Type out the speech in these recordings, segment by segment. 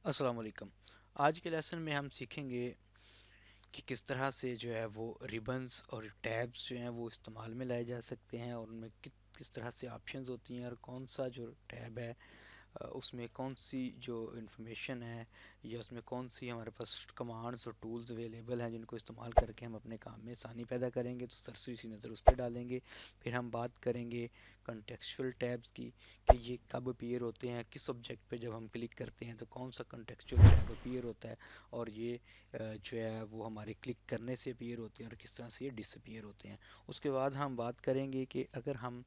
अस्सलाम वालेकुम। आज के लेसन में हम सीखेंगे कि किस तरह से जो है वो रिबन्स और टैब्स जो हैं वो इस्तेमाल में लाए जा सकते हैं और उनमें किस तरह से ऑप्शंस होती हैं और कौन सा जो टैब है उसमें कौन सी जो इन्फॉर्मेशन है या उसमें कौन सी हमारे पास कमांड्स और टूल्स अवेलेबल हैं जिनको इस्तेमाल करके हम अपने काम में आसानी पैदा करेंगे। तो सरसरी सी नज़र उस पर डालेंगे। फिर हम बात करेंगे कंटेक्चुअल टैब्स की कि ये कब अपीयर होते हैं, किस ऑब्जेक्ट पे जब हम क्लिक करते हैं तो कौन सा कंटेक्चुअल टैब अपीयर होता है और ये जो है वो हमारे क्लिक करने से अपीयर होते हैं और किस तरह से ये डिसअपीयर होते हैं। उसके बाद हम बात करेंगे कि अगर हम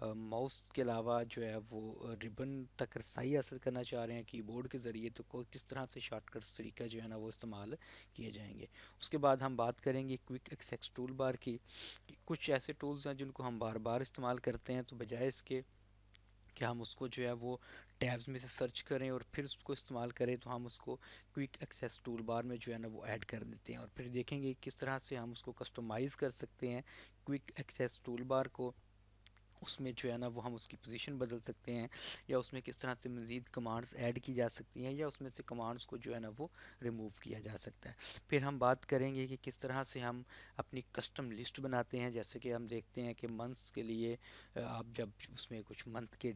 माउस के अलावा जो है वो रिबन तक रसाई हासिल करना चाह रहे हैं कीबोर्ड के ज़रिए तो किस तरह से शॉर्टकट्स तरीका जो है ना वो इस्तेमाल किए जाएंगे। उसके बाद हम बात करेंगे क्विक एक्सेस टूल बार की कि कुछ ऐसे टूल्स हैं जिनको हम बार बार इस्तेमाल करते हैं तो बजाय इसके कि हम उसको जो है वो टैब्स में से सर्च करें और फिर उसको इस्तेमाल करें तो हम उसको क्विक एक्सेस टूल बार में जो है ना वो ऐड कर देते हैं और फिर देखेंगे किस तरह से हम उसको कस्टमाइज़ कर सकते हैं क्विक एक्सेस टूल बार को। उसमें जो है ना वो हम उसकी पोजीशन बदल सकते हैं या उसमें किस तरह से मज़ीद कमांड्स ऐड की जा सकती हैं या उसमें से कमांड्स को जो है ना वो रिमूव किया जा सकता है। फिर हम बात करेंगे कि किस तरह से हम अपनी कस्टम लिस्ट बनाते हैं। जैसे कि हम देखते हैं कि मंथ्स के लिए आप जब उसमें कुछ मंथ के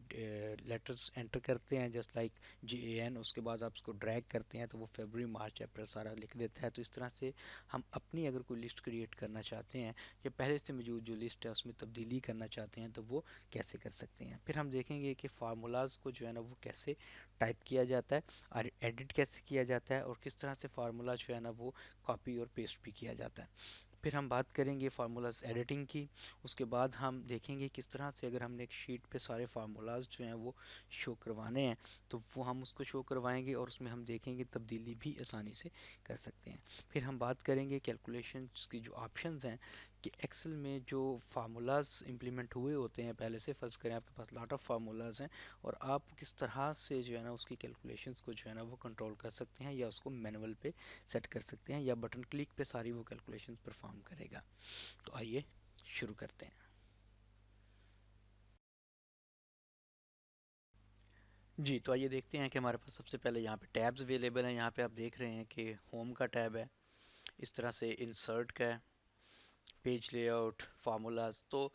लेटर्स एंटर करते हैं जस्ट लाइक JAN, उसके बाद आप उसको ड्रैग करते हैं तो वो फरवरी मार्च अप्रैल सारा लिख देता है। तो इस तरह से हम अपनी अगर कोई लिस्ट क्रिएट करना चाहते हैं या पहले से मौजूद जो लिस्ट है उसमें तब्दीली करना चाहते हैं तो वो कैसे कर सकते हैं। फिर हम देखेंगे कि फार्मूलाज को जो है ना वो कैसे टाइप किया जाता है और एडिट कैसे किया जाता है और किस तरह से फार्मूला जो है ना वो कॉपी और पेस्ट भी किया जाता है। फिर हम बात करेंगे फार्मूलाज एडिटिंग की। उसके बाद हम देखेंगे किस तरह से अगर हमने एक शीट पे सारे फार्मूलाज जो हैं वो शो करवाने हैं तो वो हम उसको शो करवाएंगे और उसमें हम देखेंगे तब्दीली भी आसानी से कर सकते हैं। फिर हम बात करेंगे कैलकुलेशंस की जो ऑप्शंस हैं कि एक्सेल में जो फार्मूलाज इंप्लीमेंट हुए होते हैं पहले से, फ़र्ज़ करें आपके पास लॉट ऑफ फार्मूलाज हैं और आप किस तरह से जो है ना उसकी कैलकुलेशंस को जो है ना वो कंट्रोल कर सकते हैं या उसको मैनुअल पे सेट कर सकते हैं या बटन क्लिक पे सारी वो कैलकुलेशंस परफॉर्म करेगा। तो आइए शुरू करते हैं। जी, तो आइए देखते हैं कि हमारे पास सबसे पहले यहाँ पे टैब्स अवेलेबल हैं। यहाँ पे आप देख रहे हैं कि होम का टैब है, इस तरह से इंसर्ट का है, पेज लेआउट, फार्मूलाज। तो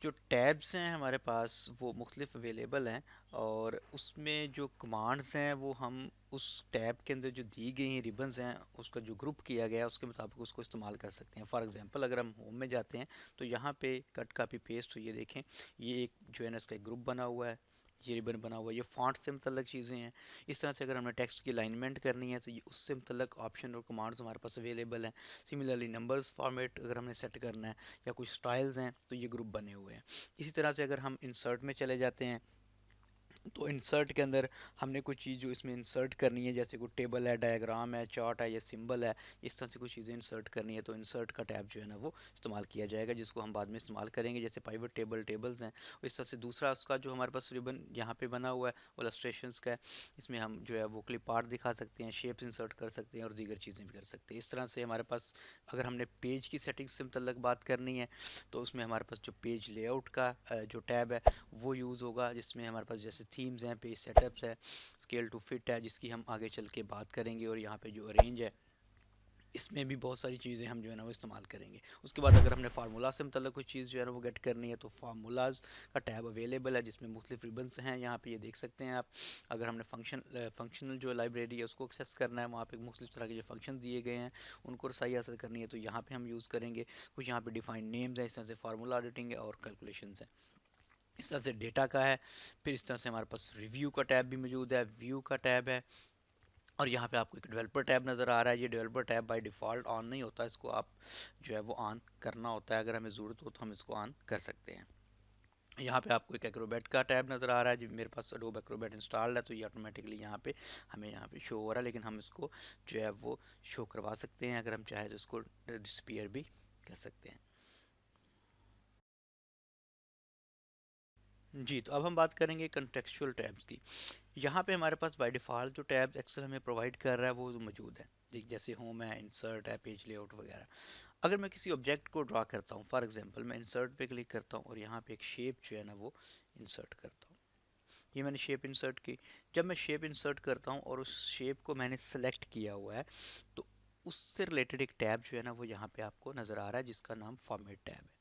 जो टैब्स हैं हमारे पास वो मुख्तलिफ अवेलेबल हैं और उसमें जो कमांड्स हैं वो हम उस टैब के अंदर जो दी गई हैं रिबन्स हैं उसका जो ग्रुप किया गया है उसके मुताबिक उसको इस्तेमाल कर सकते हैं। फॉर एग्जांपल अगर हम होम में जाते हैं तो यहाँ पे कट कॉपी पेस्ट, तो ये देखें ये एक जो है ना इसका एक ग्रुप बना हुआ है, ये रिबन बना हुआ है, ये फॉन्ट से मुतल्लक चीज़ें हैं। इस तरह से अगर हमने टेक्स्ट की अलाइनमेंट करनी है तो ये उससे मुतल्लक ऑप्शन और कमांड्स हमारे पास अवेलेबल हैं। सिमिलरली नंबर्स फॉर्मेट अगर हमने सेट करना है या कुछ स्टाइल्स हैं तो ये ग्रुप बने हुए हैं। इसी तरह से अगर हम इंसर्ट में चले जाते हैं तो इंसर्ट के अंदर हमने कुछ चीज़ जो इसमें इंसर्ट करनी है जैसे कोई टेबल है, डायग्राम है, चार्ट है या सिंबल है, इस तरह से कुछ चीज़ें इंसर्ट करनी है तो इंसर्ट का टैब जो है ना वो इस्तेमाल किया जाएगा जिसको हम बाद में इस्तेमाल करेंगे। जैसे पाइवट टेबल टेबल्स हैं, इस तरह से दूसरा उसका जो हमारे पास रिबन यहाँ पे बना हुआ है वो इलस्ट्रेशंस का है। इसमें हम जो है वो क्लिप आर्ट दिखा सकते हैं, शेप्स इंसर्ट कर सकते हैं और दीगर चीज़ें भी कर सकते हैं। इस तरह से हमारे पास अगर हमने पेज की सेटिंग्स से मुतल्लक बात करनी है तो उसमें हमारे पास जो पेज लेआउट का जो टैब है वो यूज़ होगा जिसमें हमारे पास जैसे थीम्स हैं, पेज सेटअप्स है, स्केल टू फिट है जिसकी हम आगे चल के बात करेंगे और यहाँ पे जो अरेंज है इसमें भी बहुत सारी चीज़ें हम जो है ना वो इस्तेमाल करेंगे। उसके बाद अगर हमने फार्मूला से मतलब कोई चीज़ जो है ना वो गेट करनी है तो फार्मूलाज का टैब अवेलेबल है जिसमें मुख्तलिफ रिबन्स हैं, यहाँ पे ये देख सकते हैं आप। अगर हमने फंक्शनल जो लाइब्रेरी है उसको एक्सेस करना है, वहाँ पे मुख्तलिफ तरह के जो फंक्शन दिए गए हैं उनको रसाई हासिल करनी है तो यहाँ पे हम यूज़ करेंगे। कुछ यहाँ पे डिफाइंड नेम्स हैं, इस तरह से फार्मूला एडिटिंग है और कैलकुलेशन है, इस तरह से डेटा का है। फिर इस तरह से हमारे पास रिव्यू का टैब भी मौजूद है, व्यू का टैब है और यहाँ पे आपको एक डेवलपर टैब नज़र आ रहा है। ये developer tab by default on नहीं होता, इसको आप जो है वो ऑन करना होता है। अगर हमें ज़रूरत हो तो हम इसको ऑन कर सकते हैं। यहाँ पे आपको एक एक्रोबैट का टैब नज़र आ रहा है, जो मेरे पास एडोब एक्रोबैट इंस्टॉल्ड है तो ये ऑटोमेटिकली यहाँ पे हमें यहाँ पे शो हो रहा है, लेकिन हम इसको जो है वो शो करवा सकते हैं। अगर हम चाहें तो इसको डिसपियर भी कर सकते हैं। जी, तो अब हम बात करेंगे कंटेक्चुअल टैब्स की। यहाँ पे हमारे पास बाय डिफ़ॉल्ट जो टैब्स एक्सेल हमें प्रोवाइड कर रहा है वो मौजूद है। जैसे होम है, इंसर्ट है, पेज लेआउट वगैरह। अगर मैं किसी ऑब्जेक्ट को ड्रा करता हूँ, फॉर एग्जांपल मैं इंसर्ट पे क्लिक करता हूँ और यहाँ पे एक शेप जो है ना वो इंसर्ट करता हूँ। ये मैंने शेप इंसर्ट की। जब मैं शेप इंसर्ट करता हूँ और उस शेप को मैंने सेलेक्ट किया हुआ है, तो उससे रिलेटेड एक टैब जो है ना वो यहाँ पे आपको नज़र आ रहा है, जिसका नाम फॉर्मेट टैब है।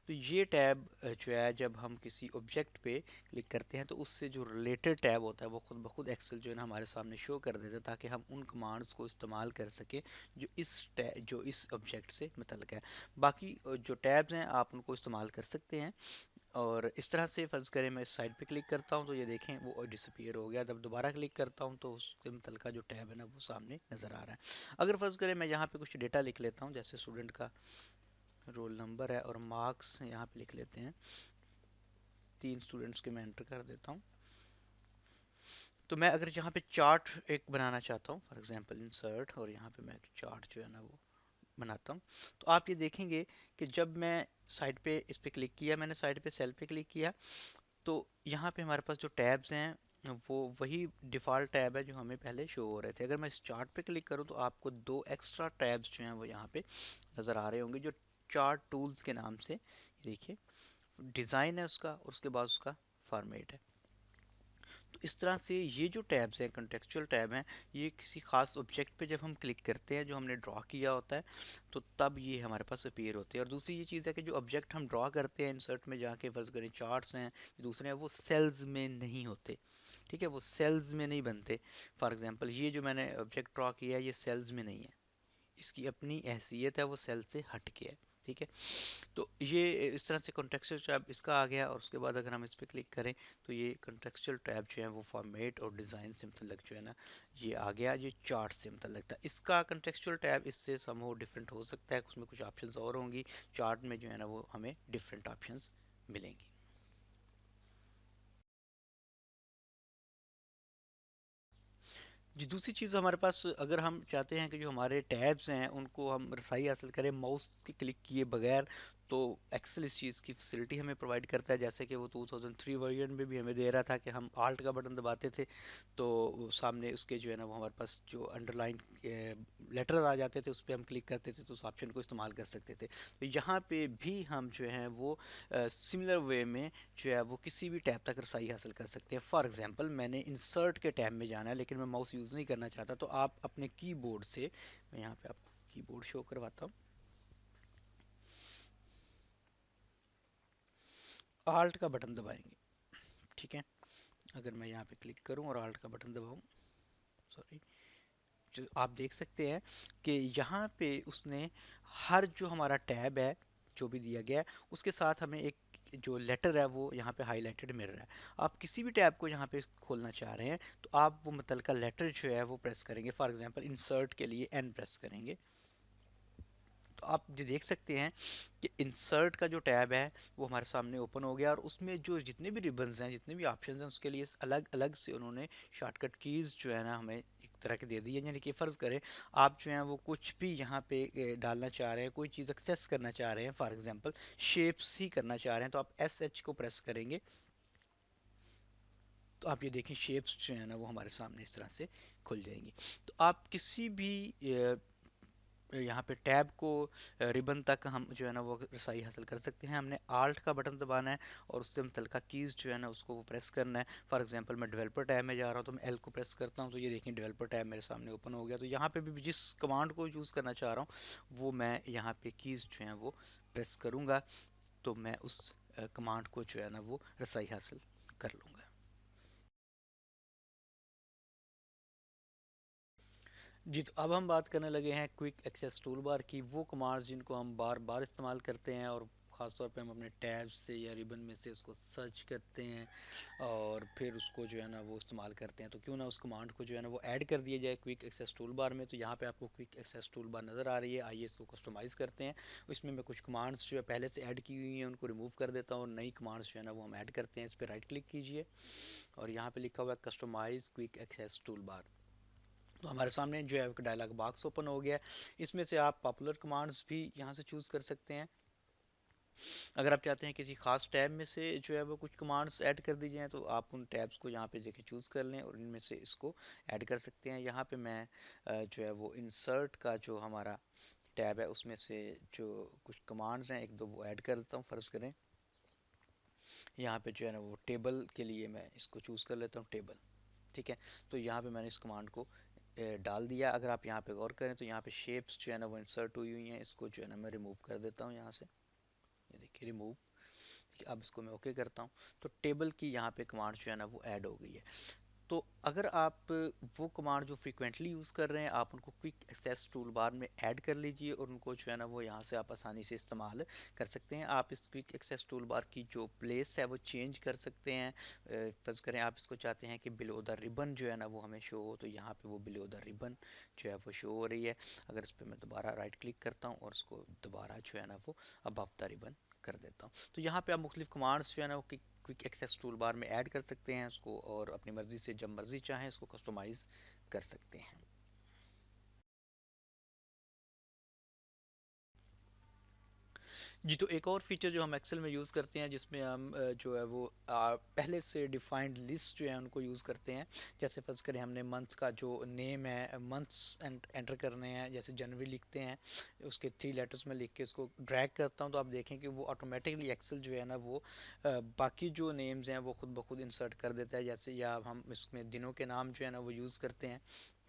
तो ये टैब जो है, जब हम किसी ऑब्जेक्ट पे क्लिक करते हैं तो उससे जो रिलेटेड टैब होता है वो खुद ब खुद एक्सेल जो है ना हमारे सामने शो कर देता है, ताकि हम उन कमांड्स को इस्तेमाल कर सकें जो इस ऑब्जेक्ट से मुतल्लिक है। बाकी जो टैब्स हैं आप उनको इस्तेमाल कर सकते हैं। और इस तरह से फ़र्ज़ करें मैं इस साइड पे क्लिक करता हूँ तो ये देखें वो डिसअपीयर हो गया। जब दोबारा क्लिक करता हूँ तो उसके मुतल्लिका जो टैब है ना वो सामने नज़र आ रहा है। अगर फ़र्ज़ करें मैं यहाँ पे कुछ डेटा लिख लेता हूँ, जैसे स्टूडेंट का रोल नंबर है और मार्क्स यहाँ पे लिख लेते हैं, 3 स्टूडेंट्स के मैं एंटर कर देता हूँ। तो मैं अगर यहाँ पे चार्ट एक बनाना चाहता हूँ, फॉर एग्जांपल इंसर्ट, और यहाँ पे मैं एक चार्ट जो है ना वो बनाता हूँ, तो आप ये देखेंगे कि जब मैं साइड पे इस पे क्लिक किया, मैंने साइड पे सेल पे क्लिक किया, तो यहाँ पे हमारे पास जो टैब्स हैं वो वही डिफ़ॉल्ट टैब है जो हमें पहले शो हो रहे थे। अगर मैं इस चार्ट पे क्लिक करूँ तो आपको 2 एक्स्ट्रा टैब्स जो हैं वो यहाँ पे नज़र आ रहे होंगे, जो चार्ट टूल्स के नाम से, देखिए डिज़ाइन है उसका और उसके बाद उसका फॉर्मेट है। तो इस तरह से ये जो टैब्स हैं, कंटेक्चुअल टैब हैं, ये किसी खास ऑब्जेक्ट पे जब हम क्लिक करते हैं जो हमने ड्रॉ किया होता है, तो तब ये हमारे पास अपीयर होते हैं। और दूसरी ये चीज़ है कि जो ऑब्जेक्ट हम ड्रॉ करते हैं इंसर्ट में जाके, फर्ज करें चार्ट्स हैं, दूसरे हैं, वो सेल्स में नहीं होते। ठीक है, वो सेल्स में नहीं बनते। फॉर एग्जांपल ये जो मैंने ऑब्जेक्ट ड्रॉ किया है ये सेल्स में नहीं है, इसकी अपनी हैसियत है, वो सेल से हट के है। ठीक है, तो ये इस तरह से कॉन्टेक्सचुअल टैब इसका आ गया। और उसके बाद अगर हम इस पर क्लिक करें तो ये कॉन्टेक्सचुअल टैब जो है वो फॉर्मेट और डिज़ाइन से मतलब जो है ना ये आ गया, ये चार्ट से मतलब था। इसका कॉन्टेक्सचुअल टैब इससे समहाउ डिफरेंट हो सकता है, उसमें कुछ ऑप्शंस और होंगी। चार्ट में जो है ना वो हमें डिफरेंट ऑप्शंस मिलेंगी। जी, दूसरी चीज़ हमारे पास, अगर हम चाहते हैं कि जो हमारे टैब्स हैं उनको हम रसाई हासिल करें माउस के क्लिक किए बगैर, तो एक्सेल इस चीज़ की फैसिलिटी हमें प्रोवाइड करता है। जैसे कि वो 2003 वर्जन में भी हमें दे रहा था कि हम आल्ट का बटन दबाते थे तो वो सामने उसके जो है ना वो हमारे पास जो अंडरलाइन लेटर्स आ जाते थे उस पर हम क्लिक करते थे तो उस ऑप्शन को इस्तेमाल कर सकते थे। तो यहाँ पे भी हम जो है वो सिमिलर वे में जो है वो किसी भी टैब तक रसाई हासिल कर सकते हैं। फॉर एग्जांपल मैंने इंसर्ट के टैब में जाना है लेकिन मैं माउस यूज़ नहीं करना चाहता, तो आप अपने कीबोर्ड से, मैं यहाँ पे आपको कीबोर्ड शो करवाता हूँ, आल्ट का बटन दबाएंगे। ठीक है, अगर मैं यहाँ पे क्लिक करूँ और आल्ट का बटन दबाऊँ, सॉरी, जो आप देख सकते हैं कि यहाँ पे उसने हर जो हमारा टैब है जो भी दिया गया है उसके साथ हमें एक जो लेटर है वो यहाँ पे हाईलाइटेड मिल रहा है। आप किसी भी टैब को यहाँ पे खोलना चाह रहे हैं तो आप वो मुतलका लेटर जो है वो प्रेस करेंगे। फॉर एग्जांपल इंसर्ट के लिए एन प्रेस करेंगे, तो आप जो देख सकते हैं कि इंसर्ट का जो टैब है वो हमारे सामने ओपन हो गया, और उसमें जो जितने भी रिबन्स हैं, जितने भी ऑप्शंस हैं, उसके लिए अलग अलग से उन्होंने शॉर्टकट कीज़ जो है ना हमें एक तरह के दे दी है। यानी कि फ़र्ज़ करें आप जो है वो कुछ भी यहाँ पे डालना चाह रहे हैं, कोई चीज़ एक्सेस करना चाह रहे हैं, फॉर एग्जांपल शेप्स ही करना चाह रहे हैं, तो आप एस एच को प्रेस करेंगे तो आप ये देखें शेप्स जो है ना वो हमारे सामने इस तरह से खुल जाएंगी। तो आप किसी भी यहाँ पे टैब को रिबन तक हम जो है ना वो रसाई हासिल कर सकते हैं। हमने आल्ट का बटन दबाना है और उससे मुतल्लिका कीज़ जो है ना उसको वो प्रेस करना है। फॉर एग्जांपल मैं डेवलपर टैब में जा रहा हूँ तो मैं एल को प्रेस करता हूँ तो ये देखें डेवलपर टैब मेरे सामने ओपन हो गया। तो यहाँ पे भी जिस कमांड को यूज़ करना चाह रहा हूँ वो मैं यहाँ पे कीज़ जो हैं वो प्रेस करूँगा, तो मैं उस कमांड को जो है ना वो रसाई हासिल कर लूँगा। जी, तो अब हम बात करने लगे हैं क्विक एक्सेस टूल बार की, वो कमांड्स जिनको हम बार बार इस्तेमाल करते हैं और ख़ास तौर पे हम अपने टैब्स से या रिबन में से उसको सर्च करते हैं और फिर उसको जो है ना वो इस्तेमाल करते हैं। तो क्यों ना उस कमांड को जो है ना वो ऐड कर दिया जाए क्विक एक्सेस टूल बार में। तो यहाँ पे आपको क्विक एक्सेस टूल बार नज़र आ रही है, आइए इसको कस्टमाइज़ करते हैं। इसमें मैं कुछ कमांड्स जो है पहले से ऐड की हुई हैं उनको रिमूव कर देता हूँ और नई कमांड्स जो है ना वो हम ऐड करते हैं। इस पर राइट क्लिक कीजिए और यहाँ पे लिखा हुआ है customise quick access tool bar. तो हमारे सामने जो है डायलॉग बॉक्स ओपन हो गया है। इसमें से आप पॉपुलर कमांड्स भी यहाँ से चूज़ कर सकते हैं। अगर आप चाहते हैं किसी खास टैब में से जो है वो कुछ कमांड्स ऐड कर दी जाएँ तो आप उन टैब्स को यहाँ पे जाके चूज़ कर लें और इनमें से इसको ऐड कर सकते हैं। यहाँ पे मैं जो है वो इंसर्ट का जो हमारा टैब है उसमें से जो कुछ कमांड्स हैं एक दो वो ऐड कर देता हूँ। फ़र्ज़ करें यहाँ पे जो है ना वो टेबल के लिए मैं इसको चूज़ कर लेता हूँ, टेबल। ठीक है, तो यहाँ पे मैंने इस कमांड को डाल दिया। अगर आप यहाँ पे गौर करें तो यहाँ पे शेप्स जो है ना वो इंसर्ट हुई हुई हैं, इसको जो है ना मैं रिमूव कर देता हूँ यहाँ से। ये देखिए रिमूव। अब इसको मैं ओके करता हूँ, तो टेबल की यहाँ पे कमांड जो है ना वो ऐड हो गई है। तो अगर आप वो कमांड जो फ्रीक्वेंटली यूज़ कर रहे हैं, आप उनको क्विक एक्सेस टूल बार में ऐड कर लीजिए और उनको जो है ना वो यहाँ से आप आसानी से इस्तेमाल कर सकते हैं। आप इस क्विक एक्सेस टूल बार की जो प्लेस है वो चेंज कर सकते हैं। फर्ज करें आप इसको चाहते हैं कि बिलो द रिबन जो है ना वो हमें शो हो, तो यहाँ पे वो बिलो द रिबन जो है वो शो हो रही है। अगर इस पर मैं दोबारा राइट क्लिक करता हूँ और उसको दोबारा जो है ना वो अबव द रिबन कर देता हूँ, तो यहाँ पे आप मुख्तलिफ कमांड्स जो है ना वो क्विक एक्सेस टूल बार में ऐड कर सकते हैं उसको, और अपनी मर्जी से जब मर्जी चाहें इसको कस्टमाइज कर सकते हैं। जी, तो एक और फीचर जो हम एक्सेल में यूज़ करते हैं, जिसमें हम जो है वो पहले से डिफाइंड लिस्ट जो है उनको यूज़ करते हैं। जैसे फर्ज करें हमने मंथ का जो नेम है, मंथ्स एंटर करने हैं, जैसे जनवरी लिखते हैं, उसके 3 लेटर्स में लिख के उसको ड्रैग करता हूँ, तो आप देखें कि वो ऑटोमेटिकली एक्सेल जो है ना वो बाकी जो नेम्स हैं वो खुद ब खुद इंसर्ट कर देता है। जैसे या हम इसमें दिनों के नाम जो है ना वो यूज़ करते हैं,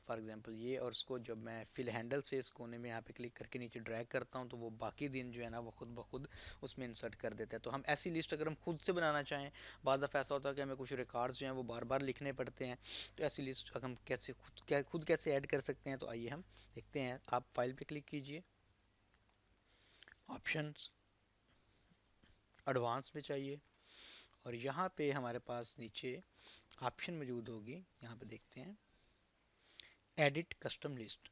फॉर एग्जांपल ये, और उसको जब मैं फिल हैंडल से इस कोने में यहाँ पे क्लिक करके नीचे ड्रैग करता हूँ, तो वो बाकी दिन जो है ना वो खुद ब खुद उसमें इंसर्ट कर देता है। तो हम ऐसी लिस्ट अगर हम खुद से बनाना चाहें, बाद दफ़ा ऐसा होता है कि हमें कुछ रिकॉर्ड्स जो हैं वो बार बार लिखने पड़ते हैं, तो ऐसी लिस्ट अगर हम कैसे खुद कैसे ऐड कर सकते हैं, तो आइए हम देखते हैं। आप फाइल पे क्लिक कीजिए, ऑप्शंस, एडवांस में चाहिए, और यहाँ पे हमारे पास नीचे ऑप्शन मौजूद होगी, यहाँ पे देखते हैं एडिट कस्टम लिस्ट।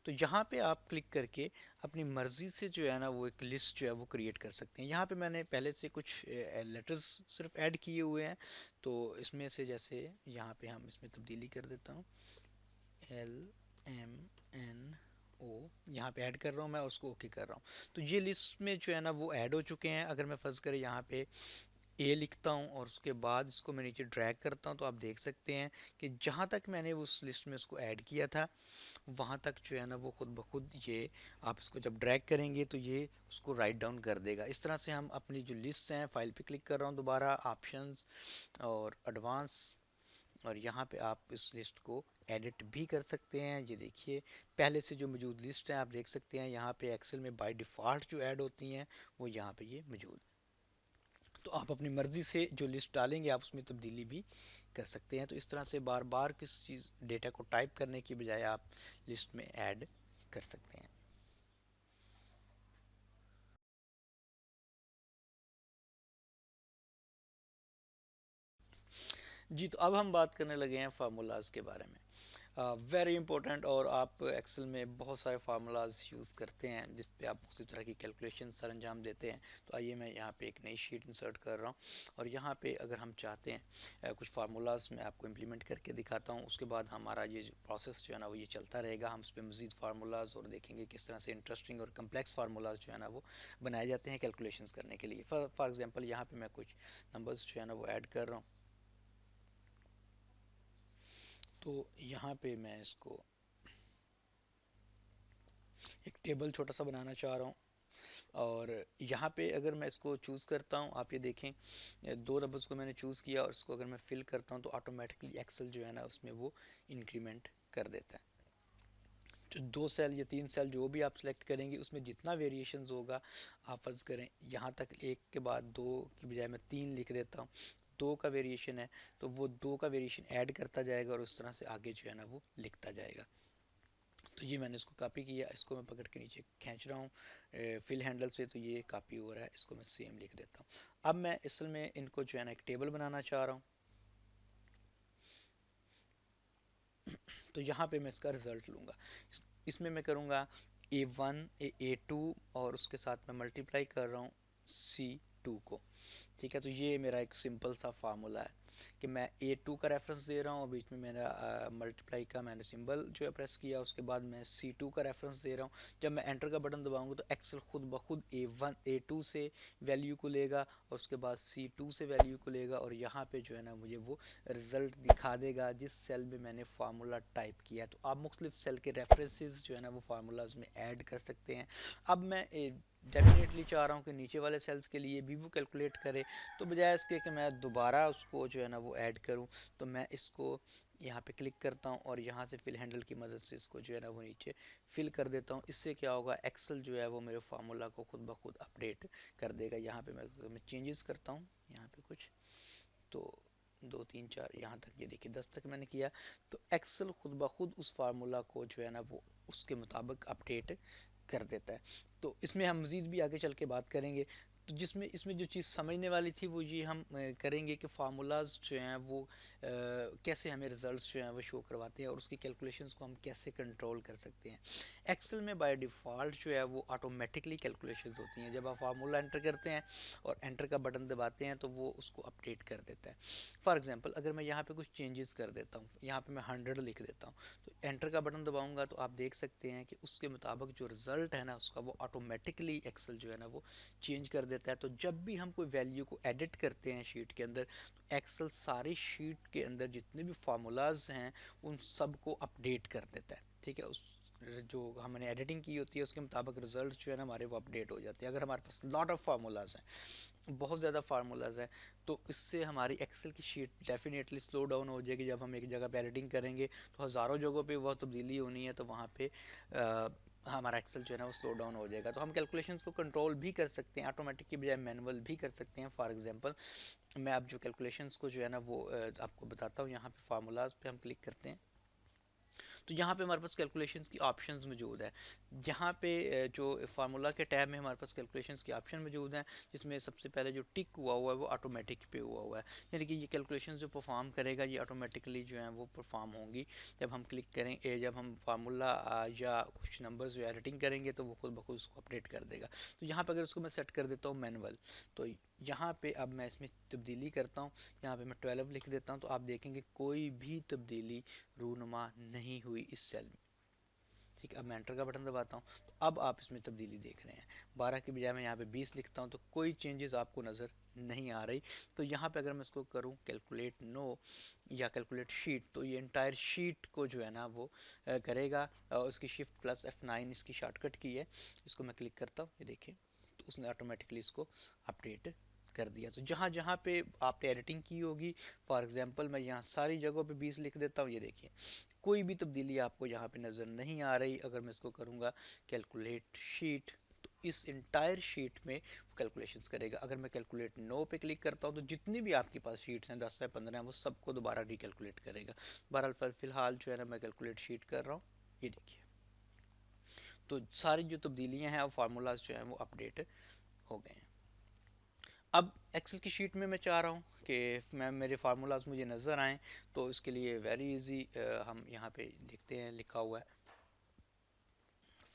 तो यहाँ पे आप क्लिक करके अपनी मर्जी से जो है ना वो एक लिस्ट जो है वो क्रिएट कर सकते हैं। यहाँ पे मैंने पहले से कुछ लेटर्स सिर्फ ऐड किए हुए हैं, तो इसमें से जैसे यहाँ पे हम इसमें तब्दीली कर देता हूँ, LMNO यहाँ पे ऐड कर रहा हूँ मैं, उसको ओके कर रहा हूँ। तो ये लिस्ट में जो है ना वो ऐड हो चुके हैं। अगर मैं फर्ज करें यहाँ पे ए लिखता हूँ और उसके बाद इसको मैं नीचे ड्रैग करता हूँ, तो आप देख सकते हैं कि जहाँ तक मैंने उस लिस्ट में उसको ऐड किया था, वहाँ तक जो है ना वो खुद ब खुद ये, आप इसको जब ड्रैग करेंगे तो ये उसको राइट डाउन कर देगा। इस तरह से हम अपनी जो लिस्ट हैं, फाइल पे क्लिक कर रहा हूँ दोबारा, ऑप्शंस और एडवांस, और यहाँ पे आप इस लिस्ट को एडिट भी कर सकते हैं। ये देखिए पहले से जो मौजूद लिस्ट है आप देख सकते हैं, यहाँ पे एक्सेल में बाय डिफ़ॉल्ट जो ऐड होती हैं वो यहाँ पे ये मौजूद। तो आप अपनी मर्जी से जो लिस्ट डालेंगे आप उसमें तब्दीली भी कर सकते हैं। तो इस तरह से बार बार किस चीज़ डेटा को टाइप करने की बजाय आप लिस्ट में ऐड कर सकते हैं। जी, तो अब हम बात करने लगे हैं फार्मूलाज के बारे में। वेरी इंपॉर्टेंट, और आप एक्सेल में बहुत सारे फार्मूलाज यूज़ करते हैं जिस पे आप उसी तरह की कैलकुलेशन सर अंजाम देते हैं। तो आइए मैं यहाँ पे एक नई शीट इंसर्ट कर रहा हूँ, और यहाँ पे अगर हम चाहते हैं कुछ फार्मूलाज मैं आपको इम्प्लीमेंट करके दिखाता हूँ, उसके बाद हमारा ये जो प्रोसेस जो है ना वो ये चलता रहेगा। हम उस पर मज़ीद फार्मूलाज और देखेंगे किस तरह से इंटरेस्टिंग और कम्प्लेक्स फार्मूलाज जो है ना वो बनाए जाते हैं कैलकुलेशंस करने के लिए। फॉर एग्जांपल यहाँ पे मैं कुछ नंबर्स जो है ना वो ऐड कर रहा हूँ, तो यहाँ पे मैं इसको एक टेबल छोटा सा बनाना चाह रहा हूँ। और यहाँ पे अगर मैं इसको चूज़ करता हूँ, आप ये देखें 2 नंबर्स को मैंने चूज़ किया, और इसको अगर मैं फिल करता हूँ तो ऑटोमेटिकली एक्सेल जो है ना उसमें वो इंक्रीमेंट कर देता है। जो 2 सेल या 3 सेल जो भी आप सेलेक्ट करेंगे उसमें जितना वेरिएशन होगा, आप फर्ज करें यहाँ तक एक के बाद दो की बजाय मैं 3 लिख देता हूँ, 2 का वेरिएशन है, तो वो 2 का वेरिएशन ऐड करता जाएगा और उस तरह से आगे जो है ना वो लिखता जाएगा। तो ये मैंने इसको कॉपी किया, इसको मैं पकड़ के नीचे खींच रहा हूँ फिल हैंडल से, तो ये कॉपी हो रहा है, इसको मैं सेम लिख देता हूँ। अब मैं असल में इनको जो है ना एक टेबल बनाना चाह रहा हूँ, तो यहाँ पे मैं इसका रिजल्ट लूँगा। इसमें मैं करूँगा A1 A2 और उसके साथ मैं मल्टीप्लाई कर रहा हूँ C2 को। ठीक है, तो ये मेरा एक सिंपल सा फार्मूला है कि मैं A2 का रेफरेंस दे रहा हूँ, और बीच में मेरा मल्टीप्लाई का मैंने सिंबल जो है प्रेस किया, उसके बाद मैं C2 का रेफरेंस दे रहा हूँ। जब मैं एंटर का बटन दबाऊंगा तो एक्सेल खुद ब खुद A1 A2 से वैल्यू को लेगा, और उसके बाद C2 से वैल्यू को लेगा, और यहाँ पे जो है ना मुझे वो रिजल्ट दिखा देगा जिस सेल में मैंने फार्मूला टाइप किया है। तो आप मुख्तलिफ सेल के रेफरेंसेस जो है ना वो फार्मूलाज में ऐड कर सकते हैं। अब मैं डेफिनेटली चाह रहा हूँ कि नीचे वाले सेल्स के लिए भी वो कैलकुलेट करे, तो बजाय इसके कि मैं दोबारा उसको जो है ना वो ऐड करूँ, तो मैं इसको यहाँ पे क्लिक करता हूँ और यहाँ से फिल हैंडल की मदद से इसको जो है ना वो नीचे फिल कर देता हूँ। इससे क्या होगा, एक्सेल जो है वो मेरे फार्मूला को खुद ब खुद अपडेट कर देगा। यहाँ पे मैं चेंजेस करता हूँ, यहाँ पे कुछ तो 2 3 4 यहाँ तक, ये देखिए 10 तक मैंने किया, तो एक्सेल खुद ब खुद उस फार्मूला को जो है ना वो उसके मुताबिक अपडेट कर देता है। तो इसमें हम मज़ीद भी आगे चल के बात करेंगे। तो जिसमें इसमें जो चीज़ समझने वाली थी वो ये हम करेंगे कि फार्मूलाज जो हैं वो कैसे हमें रिजल्ट्स जो हैं वो शो करवाते हैं और उसकी कैलकुलेशंस को हम कैसे कंट्रोल कर सकते हैं। एक्सेल में बाय डिफ़ॉल्ट जो है वो ऑटोमेटिकली कैलकुलेशंस होती हैं। जब आप फार्मूला एंटर करते हैं और एंटर का बटन दबाते हैं तो वो उसको अपडेट कर देता है। फॉर एग्जांपल अगर मैं यहाँ पे कुछ चेंजेस कर देता हूँ, यहाँ पे मैं 100 लिख देता हूँ, तो एंटर का बटन दबाऊंगा तो आप देख सकते हैं कि उसके मुताबिक जो रिजल्ट है ना उसका, वो ऑटोमेटिकली एक्सेल जो है ना वो चेंज कर देता है। तो जब भी हम कोई वैल्यू को एडिट करते हैं शीट के अंदर, तो एक्सेल सारी शीट के अंदर जितने भी फार्मूलाज हैं उन सब को अपडेट कर देता है। ठीक है, उस जो हमने एडिटिंग की होती है उसके मुताबिक रिजल्ट जो है ना हमारे वो अपडेट हो जाते हैं। अगर हमारे पास लॉट ऑफ फार्मूलाज हैं, बहुत ज़्यादा फार्मूलाज हैं, तो इससे हमारी एक्सेल की शीट डेफिनेटली स्लो डाउन हो जाएगी। जब हम एक जगह पे एडिटिंग करेंगे तो हज़ारों जगहों पे वह तब्दीली होनी है, तो वहाँ पे हमारा एक्सेल जो है ना वो स्लो डाउन हो जाएगा। तो हम कैलकुलेशंस को कंट्रोल भी कर सकते हैं, ऑटोमेटिक की बजाय मैनुअल भी कर सकते हैं। फॉर एग्जांपल मैं अब जो कैलकुलेशंस को जो है ना वो आपको बताता हूँ। यहाँ पे फार्मूलाज पे हम क्लिक करते हैं, तो यहाँ पे हमारे पास कैलकुलेशंस की ऑप्शंस मौजूद है। यहाँ पे जो फार्मूला के टैब में हमारे पास कैलकुलेशंस की ऑप्शन मौजूद हैं, जिसमें सबसे पहले जो टिक हुआ हुआ है वो ऑटोमेटिक पे हुआ हुआ है, यानी कि ये कैलकुलेशंस जो परफॉर्म करेगा ये ऑटोमेटिकली जो है वो परफॉर्म होंगी। जब हम क्लिक करें, जब हम फार्मूला या कुछ नंबर्स जो एडिटिंग करेंगे तो वो खुद ब खुद उसको अपडेट कर देगा। तो यहाँ पर अगर उसको मैं सेट कर देता हूँ मैनुअल, तो यहाँ पे अब मैं इसमें तब्दीली करता हूँ, यहाँ पे मैं 12 लिख देता हूँ, तो आप देखेंगे कोई भी तब्दीली रूनुमा नहीं हुई इस सेल में। ठीक है, अब मैं एंटर का बटन दबाता हूँ, तो अब आप इसमें तब्दीली देख रहे हैं। 12 की बजाय मैं यहाँ पे 20 लिखता हूँ, तो कोई चेंजेस आपको नज़र नहीं आ रही। तो यहाँ पे अगर मैं इसको करूँ कैलकुलेट नो या कैलकुलेट शीट, तो ये इंटायर शीट को जो है ना वो करेगा। उसकी शिफ्ट प्लस F9 इसकी शॉर्टकट की है, इसको मैं क्लिक करता हूँ, ये देखिए, तो उसने ऑटोमेटिकली इसको अपडेट कर दिया। तो जहाँ जहाँ पे आपने एडिटिंग की होगी, फॉर एग्जांपल मैं यहाँ सारी जगहों पे 20 लिख देता हूँ, ये देखिए कोई भी तब्दीली आपको यहाँ पे नज़र नहीं आ रही। अगर मैं इसको करूँगा कैलकुलेट शीट, तो इस इंटायर शीट में कैलकुलेशंस करेगा। अगर मैं कैलकुलेट नो पे क्लिक करता हूँ तो जितनी भी आपके पास शीट्स हैं 10 से 15 हैं, वो सबको दोबारा रिकैलकुलेट करेगा। बहरहाल फिलहाल जो है ना मैं कैलकुलेट शीट कर रहा हूँ, ये देखिए, तो सारी जो तब्दीलियाँ हैं और फार्मूलाज जो हैं वो अपडेट हो गए हैं। अब एक्सेल की शीट में मैं चाह रहा हूँ कि मैं मेरे फार्मूलाज मुझे नज़र आएँ, तो इसके लिए वेरी इजी, हम यहाँ पे देखते हैं लिखा हुआ है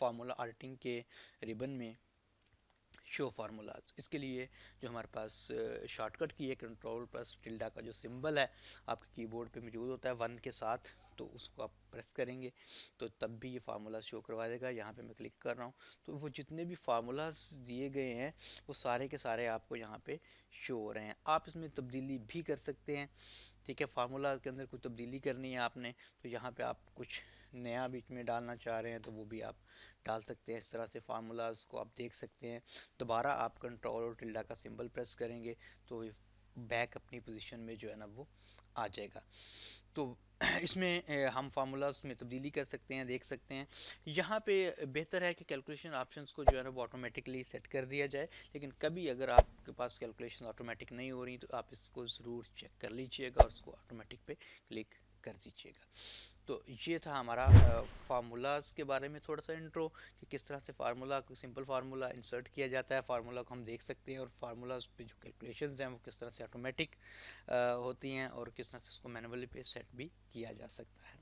फार्मूला आर्टिंग के रिबन में शो फार्मूलाज। इसके लिए जो हमारे पास शॉर्टकट की है, कंट्रोल प्लस टिल्डा का जो सिंबल है आपके कीबोर्ड पे मौजूद होता है 1 के साथ, तो उसको आप प्रेस करेंगे तो तब भी ये फार्मूला शो करवा देगा। यहाँ पे मैं क्लिक कर रहा हूँ, तो वो जितने भी फार्मूलाज दिए गए हैं वो सारे के सारे आपको यहाँ पे शो हो रहे हैं। आप इसमें तब्दीली भी कर सकते हैं। ठीक है, फार्मूला के अंदर कुछ तब्दीली करनी है आपने, तो यहाँ पे आप कुछ नया बीच में डालना चाह रहे हैं तो वो भी आप डाल सकते हैं। इस तरह से फार्मूलाज को आप देख सकते हैं। दोबारा आप कंट्रोल और टिल्डा का सिंबल प्रेस करेंगे तो बैक अपनी पोजीशन में जो है ना वो आ जाएगा। तो इसमें हम फार्मूलाज में तब्दीली कर सकते हैं, देख सकते हैं। यहाँ पे बेहतर है कि कैलकुलेशन ऑप्शंस को जो है ना वो ऑटोमेटिकली सेट कर दिया जाए, लेकिन कभी अगर आपके पास कैलकुलेशन ऑटोमेटिक नहीं हो रही तो आप इसको ज़रूर चेक कर लीजिएगा और उसको ऑटोमेटिक पे क्लिक कर दीजिएगा। तो ये था हमारा फार्मूलाज के बारे में थोड़ा सा इंट्रो, कि किस तरह से फार्मूला को, सिंपल फार्मूला इंसर्ट किया जाता है, फार्मूला को हम देख सकते हैं, और फार्मूलाज पे जो कैलकुलेशंस हैं वो किस तरह से ऑटोमेटिक होती हैं और किस तरह से उसको मैनुअली पे सेट भी किया जा सकता है।